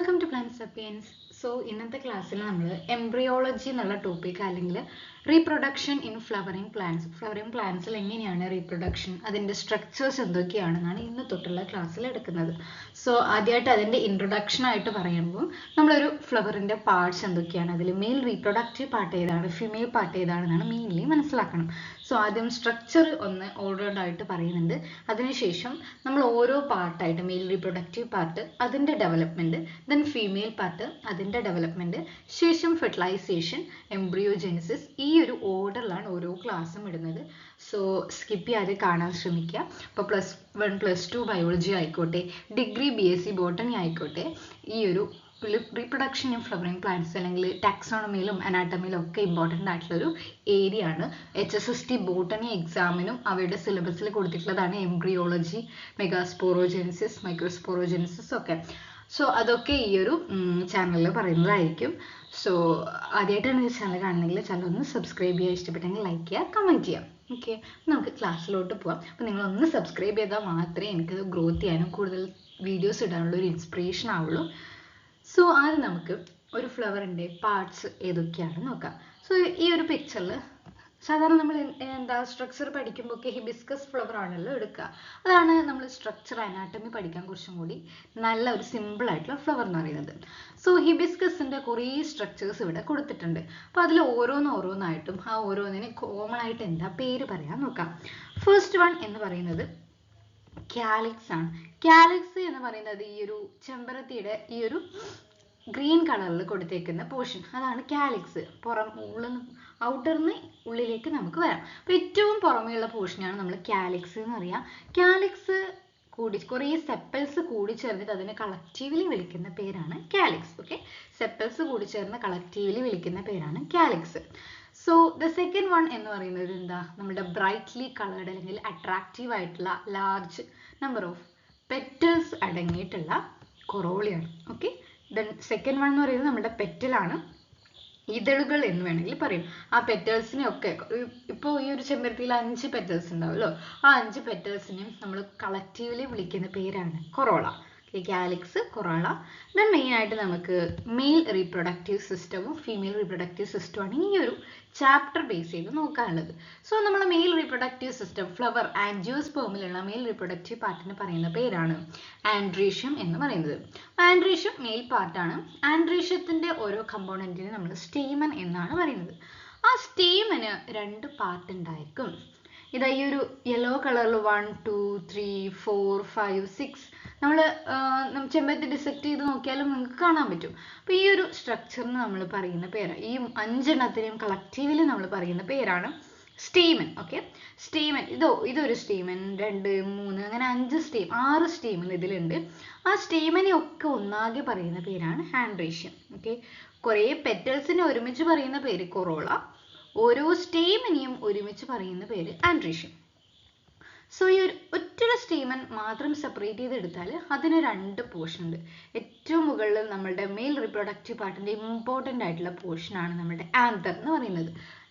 Welcome to plant sapiens. So ഇന്നത്തെ ക്ലാസ്സിൽ നമ്മൾ എംബ്രിയോളജി എന്നുള്ള ടോപ്പിക് അല്ലെങ്കിൽ റീപ്രൊഡക്ഷൻ ഇൻ ഫ്ലവറിംഗ് പ്ലാന്റ്സിൽ എങ്ങനെയാണ് റീപ്രൊഡക്ഷൻ, അതിൻ്റെ സ്ട്രക്ചേഴ്സ് എന്തൊക്കെയാണെന്നാണ് ഇന്ന് തൊട്ടുള്ള ക്ലാസ്സിൽ എടുക്കുന്നത്. സോ ആദ്യമായിട്ട് അതിൻ്റെ ഇൻട്രൊഡക്ഷൻ ആയിട്ട് പറയുമ്പോൾ നമ്മളൊരു ഫ്ലവറിൻ്റെ പാർട്സ് എന്തൊക്കെയാണ്, അതിൽ മെയിൽ റീപ്രൊഡക്റ്റീവ് പാർട്ട് ഏതാണ്, ഫീമെയിൽ പാർട്ട് ഏതാണെന്നാണ് മെയിൻലി മനസ്സിലാക്കണം. സോ ആദ്യം സ്ട്രക്ചർ ഒന്ന് ഓർഡേർഡ് ആയിട്ട് പറയുന്നുണ്ട്. അതിനുശേഷം നമ്മൾ ഓരോ പാർട്ടായിട്ട് മെയിൽ റീപ്രൊഡക്റ്റീവ് പാർട്ട്, അതിൻ്റെ ഡെവലപ്മെൻറ്റ്, ദെൻ ഫീമെയിൽ പാർട്ട്, അതിൻ്റെ ഡെവലപ്മെൻറ്റ്, ശേഷം ഫെർട്ടിലൈസേഷൻ, എംബ്രിയോജെനിസിസ്. ഈ ഒരു ഓർഡറിലാണ് ഓരോ ക്ലാസ്സും ഇടുന്നത്. സോ സ്കിപ്പ് ചെയ്യാതെ കാണാൻ ശ്രമിക്കുക. ഇപ്പോൾ +1 +2 ബയോളജി ആയിക്കോട്ടെ, ഡിഗ്രി BSc ബോട്ടണി ആയിക്കോട്ടെ, ഈ ഒരു റീപ്രൊഡക്ഷൻ ഇൻ ഫ്ലവറിംഗ് പ്ലാന്റ്സ് അല്ലെങ്കിൽ ടാക്സോണമിയിലും അനാട്ടമിയിലും ഒക്കെ ഇമ്പോർട്ടൻ്റ് ആയിട്ടുള്ളൊരു ഏരിയ ആണ്. HSST ബോട്ടണി എക്സാമിനും അവയുടെ സിലബസിൽ കൊടുത്തിട്ടുള്ളതാണ് എംബ്രിയോളജി, മെഗാസ്പോറോജെനിസിസ്, മൈക്രോസ്പോറോജെനിസിസ് ഒക്കെ. സോ അതൊക്കെ ഈ ഒരു ചാനലിൽ പറയുന്നതായിരിക്കും. സോ ആദ്യമായിട്ടാണ് ഈ ചാനൽ കാണുന്നെങ്കിൽ ചാനൽ ഒന്ന് സബ്സ്ക്രൈബ് ചെയ്യുക, ഇഷ്ടപ്പെട്ടെങ്കിൽ ലൈക്ക് ചെയ്യുക, കമൻറ്റ് ചെയ്യാം. ഓക്കെ, നമുക്ക് ക്ലാസ്സിലോട്ട് പോവാം. അപ്പോൾ നിങ്ങളൊന്ന് സബ്സ്ക്രൈബ് ചെയ്താൽ മാത്രമേ എനിക്ക് ഗ്രോത്ത് ചെയ്യാനും കൂടുതൽ വീഡിയോസ് ഇടാനുള്ള ഒരു ഇൻസ്പിറേഷൻ ആവുള്ളൂ. സോ ആദ്യം നമുക്ക് ഒരു ഫ്ലവറിൻ്റെ പാർട്സ് ഏതൊക്കെയാണെന്ന് നോക്കാം. സോ ഈ ഒരു പിക്ചറിൽ സാധാരണ നമ്മൾ സ്ട്രക്ചർ പഠിക്കുമ്പോൾ ഒക്കെ ഹിബിസ്കസ് ഫ്ലവർ ആണല്ലോ എടുക്കുക. അതാണ് നമ്മൾ സ്ട്രക്ചർ അനാട്ടമി പഠിക്കാൻ കുറച്ചും കൂടി നല്ല ഒരു സിമ്പിൾ ആയിട്ടുള്ള ഫ്ലവർ എന്ന് പറയുന്നത്. സോ ഹിബിസ്കസിൻ്റെ കുറേ സ്ട്രക്ചേഴ്സ് ഇവിടെ കൊടുത്തിട്ടുണ്ട്. അപ്പോൾ അതിൽ ഓരോന്നായിട്ടും ആ ഓരോന്നിന് കോമൺ ആയിട്ട് എന്താ പേര് പറയാൻ നോക്കാം. ഫസ്റ്റ് വൺ എന്ന് പറയുന്നത് കാലിക്സ് ആണ്. കാലിക്സ് എന്ന് പറയുന്നത് ഈ ഒരു ചെമ്പരത്തിയുടെ ഈ ഒരു ഗ്രീൻ കളറിൽ കൊടുത്തേക്കുന്ന പോർഷൻ, അതാണ് കാലിക്സ്. ഔട്ടറിന്ന് ഉള്ളിലേക്ക് നമുക്ക് വരാം. അപ്പോൾ ഏറ്റവും പുറമേയുള്ള പോർഷനാണ് നമ്മൾ കാലിക്സ് എന്ന് പറയാം. കാലിക്സ് കുറേ സെപ്പൽസ് കൂടി ചേർന്നിട്ട് അതിനെ കളക്റ്റീവ്ലി വിളിക്കുന്ന പേരാണ് കാലിക്സ്. ഓക്കെ, സെപ്പൽസ് കൂടി ചേർന്ന് കളക്റ്റീവ്ലി വിളിക്കുന്ന പേരാണ് calyx. So the second one എന്ന് പറയുന്നത് എന്താ, നമ്മുടെ ബ്രൈറ്റ്ലി കളേർഡ് അല്ലെങ്കിൽ അട്രാക്റ്റീവ് ആയിട്ടുള്ള ലാർജ് നമ്പർ ഓഫ് പെറ്റൽസ് അടങ്ങിയിട്ടുള്ള കൊറോളിയാണ്. ഓക്കെ, ദെൻ സെക്കൻഡ് വൺ എന്ന് പറയുന്നത് നമ്മുടെ പെറ്റലാണ്, ഇതളുകൾ എന്ന് വേണമെങ്കിൽ പറയും. ആ പെറ്റൽസിനെ ഒക്കെ ഇപ്പോൾ ഈ ഒരു ചെമ്പരത്തിയിൽ 5 പെറ്റൽസ് ഉണ്ടാവുമല്ലോ, ആ 5 പെറ്റൽസിനെയും നമ്മൾ കളക്റ്റീവ്ലി വിളിക്കുന്ന പേരാണ് കൊറോള. Calyx, corolla. ദെൻ മെയിനായിട്ട് നമുക്ക് മെയിൽ റീപ്രൊഡക്റ്റീവ് സിസ്റ്റവും ഫീമെയിൽ റീപ്രൊഡക്റ്റീവ് സിസ്റ്റമാണ് ഈ ഒരു ചാപ്റ്റർ ബേസ് ചെയ്ത് നോക്കാനുള്ളത്. സോ നമ്മൾ മെയിൽ റീപ്രൊഡക്റ്റീവ് സിസ്റ്റം, ഫ്ലവർ ആൻജിയോസ്പേമിലുള്ള മെയിൽ റീപ്രൊഡക്റ്റീവ് പാർട്ടിന് പറയുന്ന പേരാണ് ആൻഡ്രീഷ്യം എന്ന് പറയുന്നത്. ആൻഡ്രീഷ്യം മെയിൽ പാർട്ടാണ്. ആൻഡ്രീഷ്യത്തിൻ്റെ ഓരോ കമ്പോണൻറ്റിന് നമ്മൾ സ്റ്റേമൻ എന്നാണ് പറയുന്നത്. ആ സ്റ്റേമന് 2 പാർട്ട് ഉണ്ടായിരിക്കും. ഇതാ ഈ ഒരു യെല്ലോ കളറിൽ 1 2 3 4 5 6 നമ്മൾ ചെമ്പരത്തി ഡിസെക്ട് ചെയ്ത് നോക്കിയാലും നിങ്ങൾക്ക് കാണാൻ പറ്റും. അപ്പോൾ ഈ ഒരു സ്ട്രക്ചറിന് നമ്മൾ പറയുന്ന പേര്, ഈ 5 എണ്ണത്തിനെയും കളക്റ്റീവ്ലി നമ്മൾ പറയുന്ന പേരാണ് സ്റ്റേമൻ. ഓക്കെ, സ്റ്റേമൻ ഇതൊരു സ്റ്റേമൻ, 2 3 അങ്ങനെ 6 സ്റ്റേമൻ ഇതിലുണ്ട്. ആ സ്റ്റേമനെ ഒക്കെ ഒന്നാകെ പറയുന്ന പേരാണ് ആൻഡ്രീഷ്യം. ഓക്കെ, കുറേ പെറ്റൽസിനെ ഒരുമിച്ച് പറയുന്ന പേര് കൊറോള, ഓരോ സ്റ്റേമനെയും ഒരുമിച്ച് പറയുന്ന പേര് ആൻഡ്രീഷ്യം. സോ ഈ ഒരു ഒറ്റ സ്റ്റേമൻ മാത്രം സെപ്പറേറ്റ് ചെയ്തെടുത്താൽ അതിന് 2 പോർഷൻ ഉണ്ട്. ഏറ്റവും മുകളിൽ നമ്മളുടെ മെയിൽ റീപ്രൊഡക്റ്റീവ് പാർട്ടിൻ്റെ ഇമ്പോർട്ടൻ്റ് ആയിട്ടുള്ള പോർഷനാണ് നമ്മുടെ ആന്തർ എന്ന് പറയുന്നത്.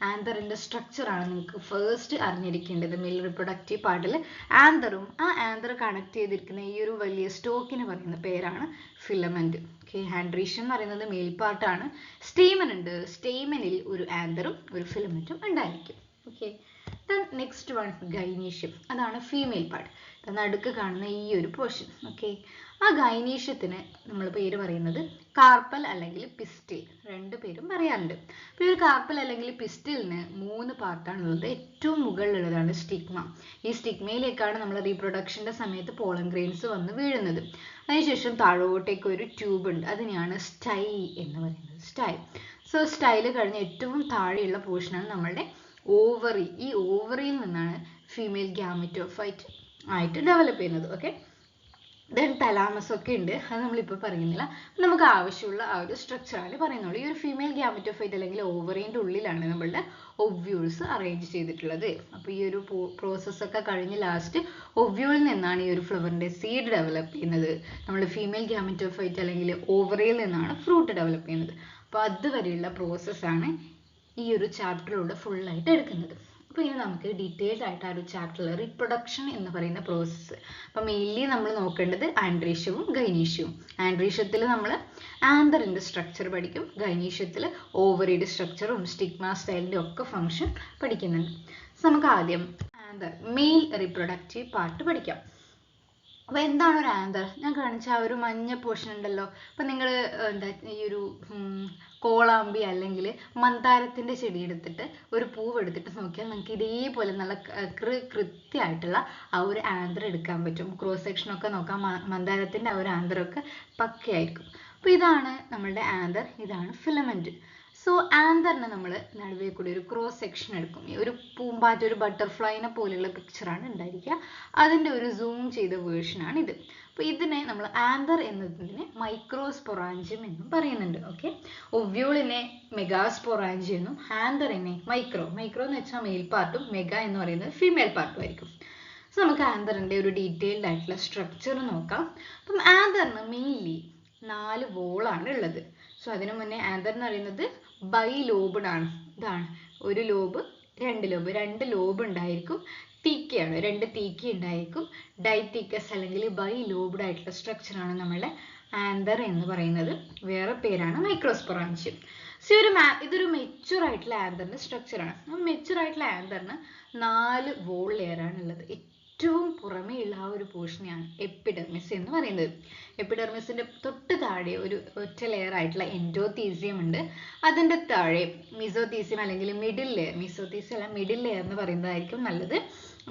ആന്തറിൻ്റെ സ്ട്രക്ചറാണ് നിങ്ങൾക്ക് ഫസ്റ്റ് അറിഞ്ഞിരിക്കേണ്ടത്. മെയിൽ റീപ്രൊഡക്റ്റീവ് പാർട്ടിൽ ആന്തറും ആ ആന്തർ കണക്ട് ചെയ്തിരിക്കുന്ന ഈ ഒരു വലിയ സ്റ്റോക്കിന് പറയുന്ന പേരാണ് ഫിലമെൻറ്റ്. ഓക്കെ, ആൻഡ്രീഷ്യം എന്ന് പറയുന്നത് മെയിൽ പാർട്ടാണ്. സ്റ്റേമൻ ഉണ്ട്, സ്റ്റേമനിൽ ഒരു ആന്തറും ഒരു ഫിലമെൻറ്റും ഉണ്ടായിരിക്കും. ഓക്കെ, നെക്സ്റ്റ് വൺ ഗൈനീഷ്യം, അതാണ് ഫീമെയിൽ പാർട്ട്. നടുക്ക് കാണുന്ന ഈ ഒരു പോർഷൻ. ഓക്കെ, ആ ഗൈനീഷ്യത്തിന് നമ്മൾ പേര് പറയുന്നത് കാർപ്പൽ അല്ലെങ്കിൽ പിസ്റ്റിൽ, 2 പേരും പറയാറുണ്ട്. അപ്പോൾ ഈ ഒരു കാർപ്പൽ അല്ലെങ്കിൽ പിസ്റ്റിലിന് 3 പാർട്ടാണുള്ളത്. ഏറ്റവും മുകളിലുള്ളതാണ് സ്റ്റിഗ്മ. ഈ സ്റ്റിഗ്മയിലേക്കാണ് നമ്മൾ റീപ്രൊഡക്ഷൻ്റെ സമയത്ത് പോളൻ ഗ്രെയിൻസ് വന്ന് വീഴുന്നത്. അതിനുശേഷം താഴോട്ടേക്ക് ഒരു ട്യൂബ് ഉണ്ട്, അതിനെയാണ് സ്റ്റൈ എന്ന് പറയുന്നത്. സോ സ്റ്റൈൽ കഴിഞ്ഞ് ഏറ്റവും താഴെയുള്ള പോർഷനാണ് നമ്മളുടെ ഓവറി. ഈ ഓവറിയിൽ നിന്നാണ് ഫീമെയിൽ ഗ്യാമറ്റോഫൈറ്റ് ആയിട്ട് ഡെവലപ്പ് ചെയ്യുന്നത്. ഓക്കെ, ദെൻ തലാമസ് ഒക്കെ ഉണ്ട്, അത് നമ്മളിപ്പോൾ പറയുന്നില്ല. നമുക്ക് ആവശ്യമുള്ള ആ ഒരു സ്ട്രക്ചറാണ് പറയുന്നുള്ളൂ. ഈ ഒരു ഫീമെയിൽ ഗ്യാമറ്റോഫൈറ്റ് അല്ലെങ്കിൽ ഓവറിൻ്റെ ഉള്ളിലാണ് നമ്മളുടെ ഒവ്യൂൾസ് അറേഞ്ച് ചെയ്തിട്ടുള്ളത്. അപ്പോൾ ഈ ഒരു പ്രോസസ്സൊക്കെ കഴിഞ്ഞ് ലാസ്റ്റ് ഒവ്യൂളിൽ നിന്നാണ് ഈ ഒരു ഫ്ലവറിൻ്റെ സീഡ് ഡെവലപ്പ് ചെയ്യുന്നത്. നമ്മൾ ഫീമെയിൽ ഗ്യാമറ്റോഫൈറ്റ് അല്ലെങ്കിൽ ഓവറിയിൽ നിന്നാണ് ഫ്രൂട്ട് ഡെവലപ്പ് ചെയ്യുന്നത്. അപ്പോൾ അതുവരെയുള്ള പ്രോസസ്സാണ് ഈ ഒരു ചാപ്റ്ററിലൂടെ ഫുള്ളായിട്ട് എടുക്കുന്നത്. അപ്പോൾ അപ്പോൾ ഇനി നമുക്ക് ഡീറ്റെയിൽഡ് ആയിട്ട് ആ ഒരു ചാപ്റ്ററിൽ റീപ്രൊഡക്ഷൻ എന്ന് പറയുന്ന പ്രോസസ്സ്. അപ്പോൾ മെയിൻലി നമ്മൾ നോക്കേണ്ടത് ആൻഡ്രീഷ്യവും ഗൈനീഷ്യവും. ആൻഡ്രീഷ്യത്തിൽ നമ്മൾ ആന്തറിൻ്റെ സ്ട്രക്ചർ പഠിക്കും, ഗൈനീഷ്യത്തിൽ ഓവറിയുടെ സ്ട്രക്ചറും സ്റ്റിഗ്മ സ്റ്റൈലിൻ്റെ ഒക്കെ ഫംഗ്ഷൻ പഠിക്കുന്നുണ്ട്. സോ നമുക്ക് ആദ്യം ആന്തർ മെയിൽ റീപ്രൊഡക്റ്റീവ് പാർട്ട് പഠിക്കാം. അപ്പോൾ എന്താണ് ഒരു ആന്തർ? ഞാൻ കാണിച്ച ആ ഒരു മഞ്ഞ പോർഷൻ ഉണ്ടല്ലോ, അപ്പം നിങ്ങൾ എന്താ ഈ ഒരു കോളാമ്പി അല്ലെങ്കിൽ മന്ദാരത്തിൻ്റെ ചെടി എടുത്തിട്ട് ഒരു പൂവ് എടുത്തിട്ട് നോക്കിയാൽ നിങ്ങൾക്ക് ഇതേപോലെ നല്ല കൃത്യമായിട്ടുള്ള ആ ഒരു ആന്തർ എടുക്കാൻ പറ്റും. ക്രോസ് സെക്ഷനൊക്കെ നോക്കാം, മന്ദാരത്തിൻ്റെ ആ ഒരു ആന്തറൊക്കെ പക്കയായിരിക്കും. അപ്പോൾ ഇതാണ് നമ്മളുടെ ആന്തർ, ഇതാണ് ഫിലമെൻറ്റ്. സോ ആന്തറിന് നമ്മൾ നടുവേ കൂടി ഒരു ക്രോസ് സെക്ഷൻ എടുക്കും. ഒരു പൂമ്പാറ്റ, ഒരു ബട്ടർഫ്ലൈനെ പോലെയുള്ള പിക്ചറാണ് ഉണ്ടായിരിക്കുക. അതിൻ്റെ ഒരു സൂം ചെയ്ത വേർഷനാണ് ഇത്. അപ്പോൾ ഇതിനെ നമ്മൾ ആന്തർ എന്നതിനെ മൈക്രോസ്പൊറാഞ്ചിയം എന്നും പറയുന്നുണ്ട്. ഓക്കെ, ഒവ്യൂളിനെ മെഗാസ്പൊറാഞ്ചിയം എന്നും ആന്തറിനെ മൈക്രോ എന്ന് വെച്ചാൽ മെയിൽ പാർട്ടും മെഗാ എന്ന് പറയുന്നത് ഫീമെയിൽ പാർട്ടും ആയിരിക്കും. സോ നമുക്ക് ആന്തറിൻ്റെ ഒരു ഡീറ്റെയിൽഡ് ആയിട്ടുള്ള സ്ട്രക്ചർ നോക്കാം. അപ്പം ആന്തറിന് മെയിൻലി 4 വോളാണ് ഉള്ളത്. സോ അതിനു മുന്നേ ആന്തർ എന്ന് പറയുന്നത് ബൈലോബ്ഡ് ആണ്. ഇതാണ് ഒരു ലോബ്, 2 ലോബ്, 2 ലോബ് ഉണ്ടായിരിക്കും. തീക്കയാണ്, 2 തീക്ക ഉണ്ടായിരിക്കും. ഡൈത്തീക്കസ് അല്ലെങ്കിൽ ബൈലോബ്ഡ് ആയിട്ടുള്ള സ്ട്രക്ചറാണ് നമ്മളുടെ ആന്തർ എന്ന് പറയുന്നത്. വേറെ പേരാണ് മൈക്രോസ്പൊറാഞ്ചിയം. സോ ഇതൊരു മെച്യൂർ ആയിട്ടുള്ള ആന്തറിൻ്റെ സ്ട്രക്ചറാണ്. മെച്യൂർ ആയിട്ടുള്ള ആന്തറിന് 4 വോൾ ലെയർ ആണ് ഉള്ളത്. ഏറ്റവും പുറമേയുള്ള ആ ഒരു പോർഷനെയാണ് എപ്പിഡെർമിസ് എന്ന് പറയുന്നത്. എപ്പിഡെർമിസിന്റെ തൊട്ട് താഴെ ഒരു ഒറ്റ ലെയർ ആയിട്ടുള്ള എൻഡോതീസിയം ഉണ്ട്. അതിൻ്റെ താഴെ മിസോതീസിയം അല്ലെങ്കിൽ മിഡിൽ ലെയർ, മിസോതീസിയം അല്ല മിഡിൽ ലെയർ എന്ന് പറയുന്നതായിരിക്കും നല്ലത്.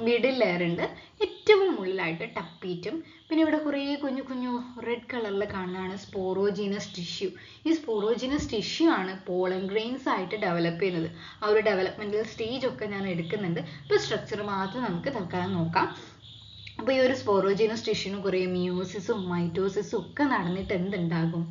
മിഡിൽ ലെയർ ഉണ്ട്. ഏറ്റവും മുകളിലായിട്ട് ടപ്പീറ്റും. പിന്നെ ഇവിടെ കുറേ കുഞ്ഞു കുഞ്ഞു റെഡ് കളറിൽ കാണുന്നതാണ് സ്പോറോജീനസ് ടിഷ്യൂ. ഈ സ്പോറോജീനസ് ടിഷ്യൂ ആണ് പോളൻ ഗ്രെയിൻസ് ആയിട്ട് ഡെവലപ്പ് ചെയ്യുന്നത്. ആ ഒരു ഡെവലപ്മെന്റൽ സ്റ്റേജ് ഒക്കെ ഞാൻ എടുക്കുന്നുണ്ട്. ഇപ്പോൾ സ്ട്രക്ചർ മാത്രം നമുക്ക് തൽക്കാലം നോക്കാം. അപ്പോൾ ഈ ഒരു സ്പോറോജീനസ് ടിഷ്യൂന് കുറേ മിയോസിസും മൈറ്റോസിസും ഒക്കെ നടന്നിട്ട് എന്തുണ്ടാകും?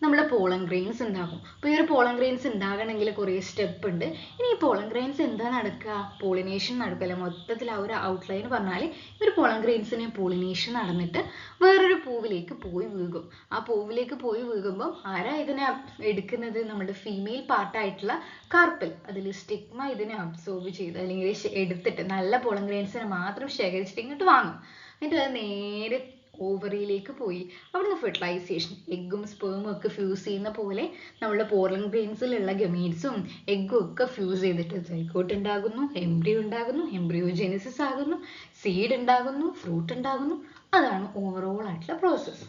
നമ്മുടെ പോളൻ ഗ്രെയിൻസ് ഉണ്ടാകും. അപ്പോൾ ഈ ഒരു പോളൻ ഗ്രെയിൻസ് ഉണ്ടാകണമെങ്കിൽ കുറേ സ്റ്റെപ്പ് ഉണ്ട്. ഇനി ഈ പോളൻ ഗ്രെയിൻസ് എന്താ നടക്കുക? പോളിനേഷൻ നടക്കില്ല. മൊത്തത്തിൽ ആ ഒരു ഔട്ട്ലൈൻ പറഞ്ഞാൽ ഈ ഒരു പോളൻ ഗ്രെയിൻസിനെ പോളിനേഷൻ നടന്നിട്ട് വേറൊരു പൂവിലേക്ക് പോയി വീകും. ആ പൂവിലേക്ക് പോയി വീകുമ്പോൾ ആരാ ഇതിനെ എടുക്കുന്നത്? നമ്മുടെ ഫീമെയിൽ പാർട്ടായിട്ടുള്ള കാർപ്പൽ, അതിൽ സ്റ്റിഗ്മ ഇതിനെ അബ്സോർബ് ചെയ്ത് അല്ലെങ്കിൽ എടുത്തിട്ട് നല്ല പോളൻ ഗ്രെയിൻസിനെ മാത്രം ശേഖരിച്ചിട്ട് ഇങ്ങോട്ട് വാങ്ങും. എന്നിട്ട് അത് നേരെ ഓവറിയിലേക്ക് പോയി അവിടുന്ന് ഫെർട്ടിലൈസേഷൻ, എഗ്ഗും സ്പേമും ഒക്കെ ഫ്യൂസ് ചെയ്യുന്ന പോലെ നമ്മളുടെ പോളൻ ഗ്രെയിൻസിലുള്ള ഗമീറ്റ്സും എഗ്ഗും ഒക്കെ ഫ്യൂസ് ചെയ്തിട്ട് സൈഗോട്ട് ഉണ്ടാകുന്നു, എംബ്രിയോ ഉണ്ടാകുന്നു, എംബ്രിയോജെനിസിസ് ആകുന്നു, സീഡ് ഉണ്ടാകുന്നു, ഫ്രൂട്ട് ഉണ്ടാകുന്നു. അതാണ് ഓവറോൾ ആയിട്ടുള്ള പ്രോസസ്സ്.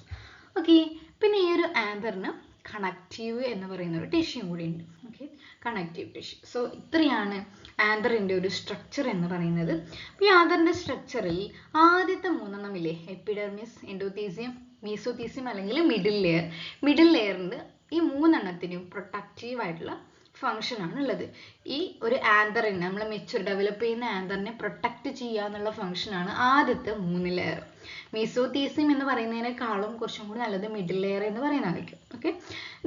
ഓക്കെ, പിന്നെ ഈ ഒരു ആന്തറിന് കണക്റ്റീവ് എന്ന് പറയുന്ന ഒരു ടിഷ്യൂ കൂടി ഉണ്ട്. Okay, connective tissue. സോ ഇത്രയാണ് ആന്തറിൻ്റെ ഒരു സ്ട്രക്ചർ എന്ന് പറയുന്നത്. ഈ ആന്തറിൻ്റെ സ്ട്രക്ചറിൽ ആദ്യത്തെ 3 ഇല്ലേ, എപ്പിഡെർമിസ്, എൻഡോതീസിയം, മീസോതീസിയം അല്ലെങ്കിൽ മിഡിൽ ലെയറിൻ്റെ ഈ 3 പ്രൊട്ടക്റ്റീവ് ആയിട്ടുള്ള ഫംഗ്ഷൻ ആണ് ഉള്ളത്. ഈ ഒരു ആന്തറിനെ നമ്മൾ മെച്യൂർ ഡെവലപ്പ് ചെയ്യുന്ന ആന്തറിനെ പ്രൊട്ടക്റ്റ് ചെയ്യുക എന്നുള്ള ഫംഗ്ഷനാണ് ആദ്യത്തെ 3 ലെയർ. മീസോതീസിയം എന്ന് പറയുന്നതിനേക്കാളും കുറച്ചും കൂടി നല്ലത് മിഡിൽ ലെയർ എന്ന് പറയുന്നതായിരിക്കും. ഓക്കെ,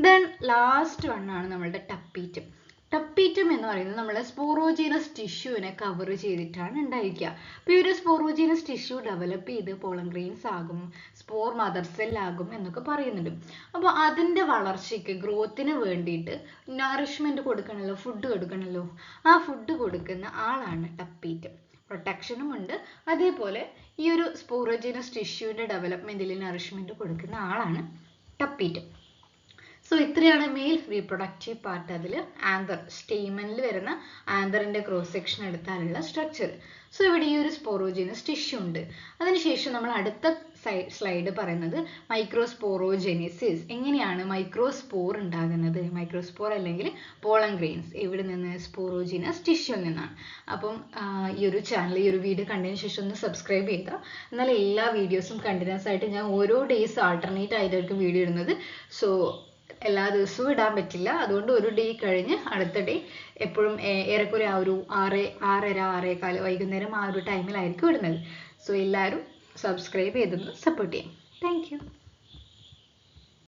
ദെൻ ലാസ്റ്റ് ആണ് നമ്മളുടെ ടപ്പീറ്റം. ടപ്പീറ്റം എന്ന് പറയുന്നത് നമ്മളെ സ്പോറോജീനസ് ടിഷ്യൂവിനെ കവർ ചെയ്തിട്ടാണ് ഉണ്ടായിരിക്കുക. അപ്പോൾ ഈ ഒരു സ്പോറോജീനസ് ടിഷ്യൂ ഡെവലപ്പ് ചെയ്ത് പോളൻ ഗ്രെയിൻസ് ആകും, സ്പോർ മദർ സെൽ ആകും എന്നൊക്കെ പറയുന്നുണ്ട്. അപ്പോൾ അതിൻ്റെ വളർച്ചയ്ക്ക് ഗ്രോത്തിന് വേണ്ടിയിട്ട് നറിഷ്മെൻറ്റ് കൊടുക്കണമല്ലോ, ഫുഡ് കൊടുക്കണമല്ലോ. ആ ഫുഡ് കൊടുക്കുന്ന ആളാണ് ടപ്പീറ്റം. പ്രൊട്ടക്ഷനും ഉണ്ട്, അതേപോലെ ഈ ഒരു സ്പോറോജീനസ് ടിഷ്യൂവിൻ്റെ ഡെവലപ്മെൻറ്റിൽ നറിഷ്മെൻറ്റ് കൊടുക്കുന്ന ആളാണ് ടപ്പീറ്റം. സോ ഇത്രയാണ് മെയിൽ റീപ്രൊഡക്റ്റീവ് പാർട്ട്. അതിൽ ആന്തർ, സ്റ്റേമനിൽ വരുന്ന ആന്തറിൻ്റെ ക്രോസ് സെക്ഷൻ എടുത്താലുള്ള സ്ട്രക്ചർ. സോ ഇവിടെ ഈ ഒരു സ്പോറോജീനസ് ടിഷ്യൂ ഉണ്ട്. അതിനുശേഷം നമ്മൾ അടുത്ത സ്ലൈഡ് പറയുന്നത് മൈക്രോസ്പോറോജെനിസിസ്. എങ്ങനെയാണ് മൈക്രോസ്പോർ ഉണ്ടാകുന്നത്? മൈക്രോസ്പോർ അല്ലെങ്കിൽ പോളൻ ഗ്രെയിൻസ് എവിടെ നിന്ന്? സ്പോറോജീനസ് ടിഷ്യൂവിൽ നിന്നാണ്. അപ്പം ഈ ഒരു ചാനൽ, ഈ ഒരു വീഡിയോ കണ്ടതിന് ശേഷം ഒന്ന് സബ്സ്ക്രൈബ് ചെയ്യുക. എന്നാൽ എല്ലാ വീഡിയോസും കണ്ടിന്യൂസ് ആയിട്ട് ഞാൻ ഓരോ ഡേയ്സ് ആൾട്ടർനേറ്റ് ആയിട്ടായിരിക്കും വീഡിയോ ഇടുന്നത്. സോ എല്ലാ ദിവസവും ഇടാൻ പറ്റില്ല. അതുകൊണ്ട് ഒരു ഡേ കഴിഞ്ഞ് അടുത്ത ഡേ എപ്പോഴും ഏറെക്കുറെ ആ ഒരു 6:30, 6:15 വൈകുന്നേരം ആ ഒരു ടൈമിലായിരിക്കും ഇടുന്നത്. സോ എല്ലാവരും സബ്സ്ക്രൈബ് ചെയ്തൊന്ന് സപ്പോർട്ട് ചെയ്യാം. Thank you.